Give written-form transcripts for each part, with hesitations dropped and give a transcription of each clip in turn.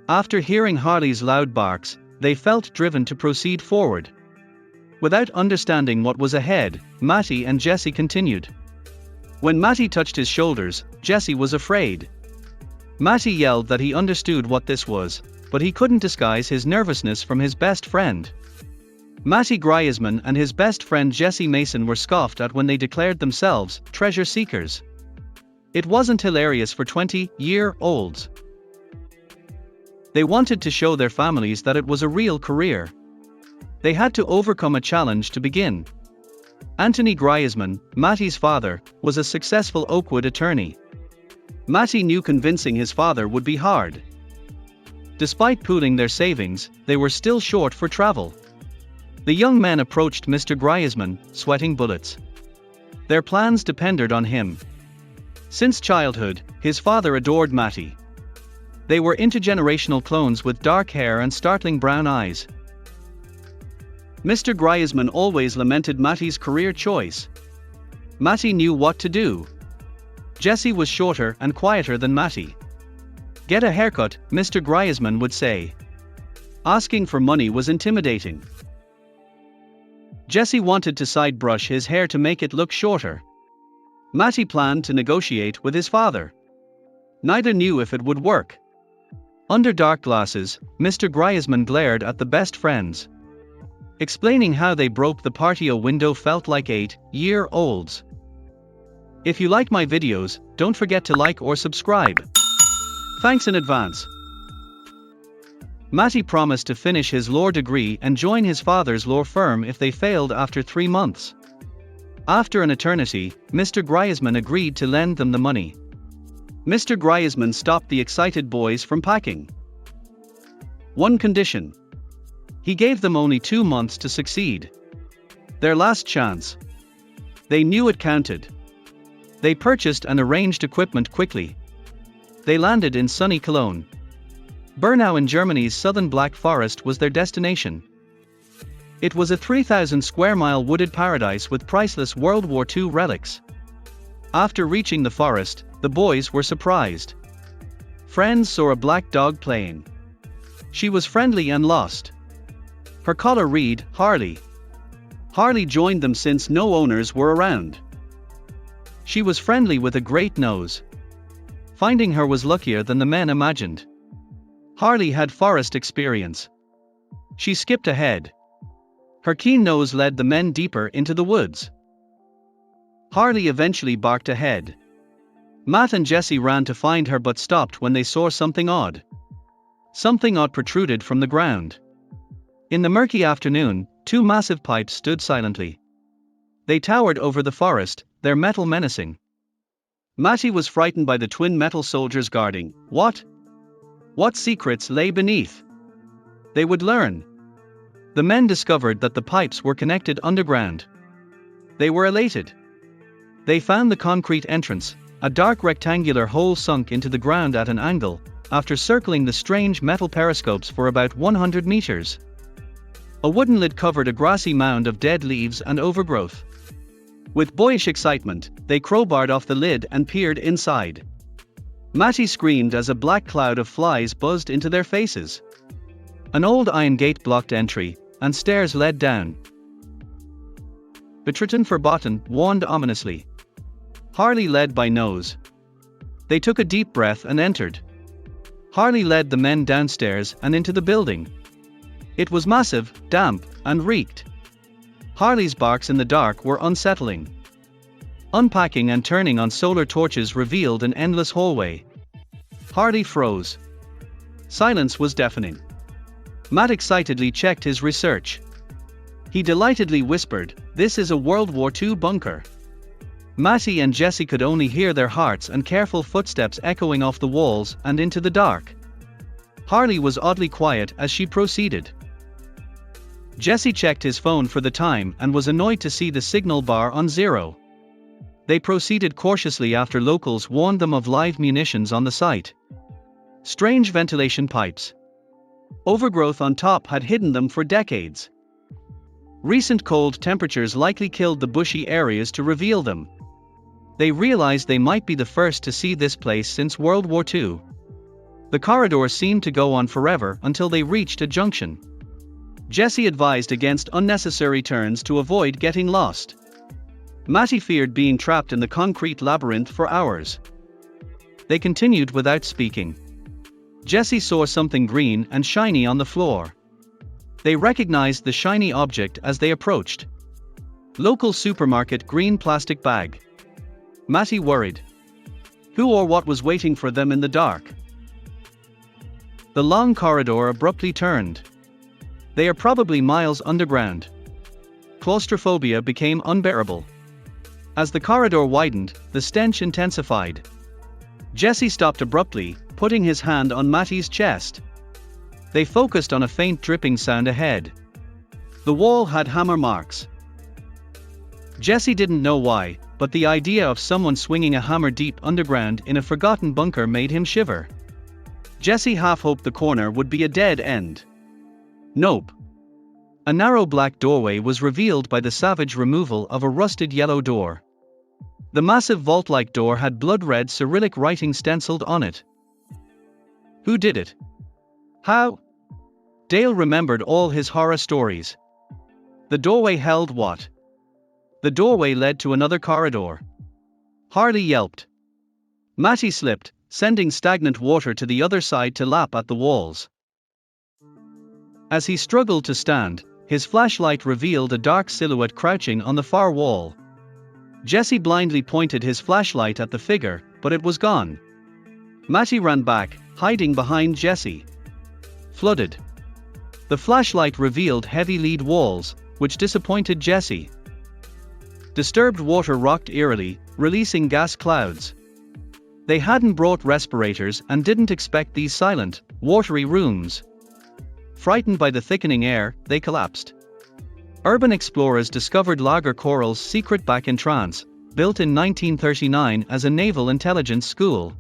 After hearing Harley's loud barks, they felt driven to proceed forward. Without understanding what was ahead, Matty and Jesse continued. When Matty touched his shoulders, Jesse was afraid. Matty yelled that he understood what this was, but he couldn't disguise his nervousness from his best friend. Matty Griezmann and his best friend Jesse Mason were scoffed at when they declared themselves treasure seekers. It wasn't hilarious for 20-year-olds. They wanted to show their families that it was a real career. They had to overcome a challenge to begin. Anthony Griezmann, Matty's father, was a successful Oakwood attorney. Matty knew convincing his father would be hard. Despite pooling their savings, they were still short for travel. The young men approached Mr. Griezmann, sweating bullets. Their plans depended on him. Since childhood, his father adored Matty. They were intergenerational clones with dark hair and startling brown eyes. Mr. Griezmann always lamented Matty's career choice. Matty knew what to do. Jesse was shorter and quieter than Matty. Get a haircut, Mr. Griezmann would say. Asking for money was intimidating. Jesse wanted to side brush his hair to make it look shorter. Matty planned to negotiate with his father. Neither knew if it would work. Under dark glasses, Mr. Griezmann glared at the best friends. Explaining how they broke the patio window felt like 8-year-olds. If you like my videos, don't forget to like or subscribe. Thanks in advance. Matty promised to finish his law degree and join his father's law firm if they failed after 3 months. After an eternity, Mr. Griezmann agreed to lend them the money. Mr. Griezmann stopped the excited boys from packing. One condition. He gave them only 2 months to succeed. Their last chance. They knew it counted. They purchased and arranged equipment quickly. They landed in sunny Cologne. Bernau in Germany's southern Black Forest was their destination. It was a 3,000 square mile wooded paradise with priceless World War II relics. After reaching the forest, the boys were surprised. Friends saw a black dog playing. She was friendly and lost. Her collar read, Harley. Harley joined them since no owners were around. She was friendly with a great nose. Finding her was luckier than the men imagined. Harley had forest experience. She skipped ahead. Her keen nose led the men deeper into the woods. Harley eventually barked ahead. Matt and Jesse ran to find her but stopped when they saw something odd. Something odd protruded from the ground. In the murky afternoon, 2 massive pipes stood silently. They towered over the forest, their metal menacing. Matty was frightened by the twin metal soldiers guarding. What secrets lay beneath? They would learn. The men discovered that the pipes were connected underground. They were elated. They found the concrete entrance, a dark rectangular hole sunk into the ground at an angle, after circling the strange metal periscopes for about 100 meters. A wooden lid covered a grassy mound of dead leaves and overgrowth. With boyish excitement, they crowbarred off the lid and peered inside. Matty screamed as a black cloud of flies buzzed into their faces. An old iron gate blocked entry, and stairs led down. Betritten Verboten warned ominously. Harley led by nose. They took a deep breath and entered. Harley led the men downstairs and into the building. It was massive, damp, and reeked. Harley's barks in the dark were unsettling. Unpacking and turning on solar torches revealed an endless hallway. Harley froze. Silence was deafening. Matt excitedly checked his research. He delightedly whispered, "This is a World War II bunker." Matty and Jesse could only hear their hearts and careful footsteps echoing off the walls and into the dark. Harley was oddly quiet as she proceeded. Jesse checked his phone for the time and was annoyed to see the signal bar on 0. They proceeded cautiously after locals warned them of live munitions on the site. Strange ventilation pipes. Overgrowth on top had hidden them for decades. Recent cold temperatures likely killed the bushy areas to reveal them. They realized they might be the first to see this place since World War II. The corridor seemed to go on forever until they reached a junction. Jesse advised against unnecessary turns to avoid getting lost. Matty feared being trapped in the concrete labyrinth for hours. They continued without speaking. Jesse saw something green and shiny on the floor. They recognized the shiny object as they approached. Local supermarket green plastic bag. Matty worried. Who or what was waiting for them in the dark? The long corridor abruptly turned. They are probably miles underground. Claustrophobia became unbearable. As the corridor widened, the stench intensified. Jesse stopped abruptly, putting his hand on Matty's chest. They focused on a faint dripping sound ahead. The wall had hammer marks. Jesse didn't know why, but the idea of someone swinging a hammer deep underground in a forgotten bunker made him shiver. Jesse half hoped the corner would be a dead end. Nope. A narrow black doorway was revealed by the savage removal of a rusted yellow door. The massive vault-like door had blood-red Cyrillic writing stenciled on it. Who did it? How? Dale remembered all his horror stories. The doorway held what? The doorway led to another corridor. Harley yelped. Matty slipped, sending stagnant water to the other side to lap at the walls. As he struggled to stand, his flashlight revealed a dark silhouette crouching on the far wall. Jesse blindly pointed his flashlight at the figure, but it was gone. Matty ran back, hiding behind Jesse. Flooded. The flashlight revealed heavy lead walls, which disappointed Jesse. Disturbed water rocked eerily, releasing gas clouds. They hadn't brought respirators and didn't expect these silent, watery rooms. Frightened by the thickening air, they collapsed. Urban explorers discovered Lager Coral's secret back entrance, built in 1939 as a naval intelligence school.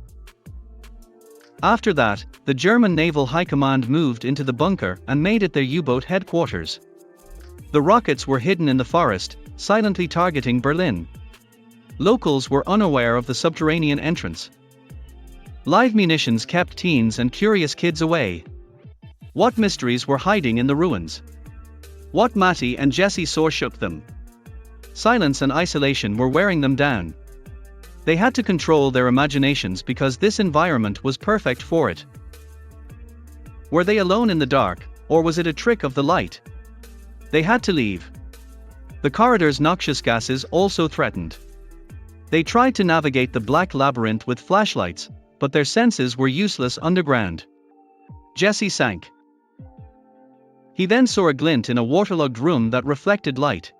After that, the German Naval High Command moved into the bunker and made it their U-boat headquarters. The rockets were hidden in the forest, silently targeting Berlin. Locals were unaware of the subterranean entrance. Live munitions kept teens and curious kids away. What mysteries were hiding in the ruins? What Matty and Jesse saw shook them. Silence and isolation were wearing them down. They had to control their imaginations because this environment was perfect for it. Were they alone in the dark, or was it a trick of the light? They had to leave. The corridor's noxious gases also threatened. They tried to navigate the black labyrinth with flashlights, but their senses were useless underground. Jesse sank. He then saw a glint in a waterlogged room that reflected light.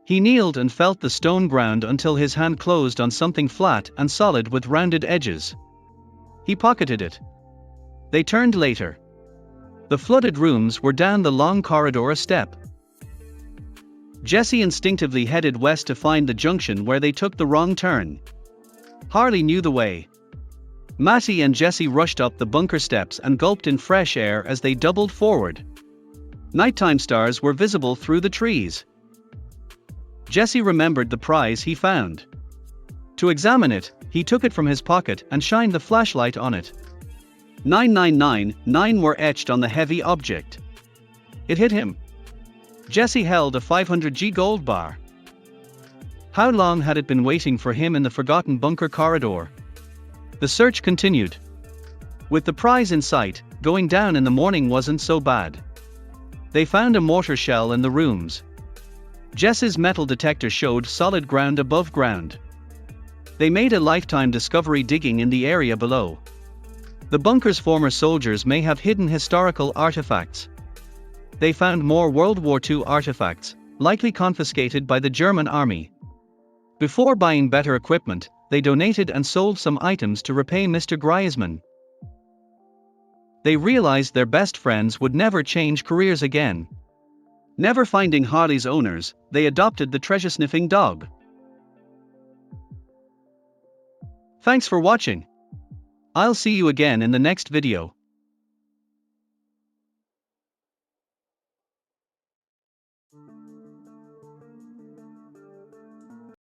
He kneeled and felt the stone ground until his hand closed on something flat and solid with rounded edges. He pocketed it. They turned later. The flooded rooms were down the long corridor a step. Jesse instinctively headed west to find the junction where they took the wrong turn. Harley knew the way. Matty and Jesse rushed up the bunker steps and gulped in fresh air as they doubled forward. Nighttime stars were visible through the trees. Jesse remembered the prize he found. To examine it, he took it from his pocket and shined the flashlight on it. 9999 were etched on the heavy object. It hit him. Jesse held a 500G gold bar. How long had it been waiting for him in the forgotten bunker corridor? The search continued. With the prize in sight, going down in the morning wasn't so bad. They found a mortar shell in the rooms. Jess's metal detector showed solid ground above ground. They made a lifetime discovery digging in the area below. The bunker's former soldiers may have hidden historical artifacts. They found more World War II artifacts, likely confiscated by the German army. Before buying better equipment, they donated and sold some items to repay Mr. Griezmann. They realized their best friends would never change careers again. Never finding Harley's owners, they adopted the treasure-sniffing dog. Thanks for watching. I'll see you again in the next video.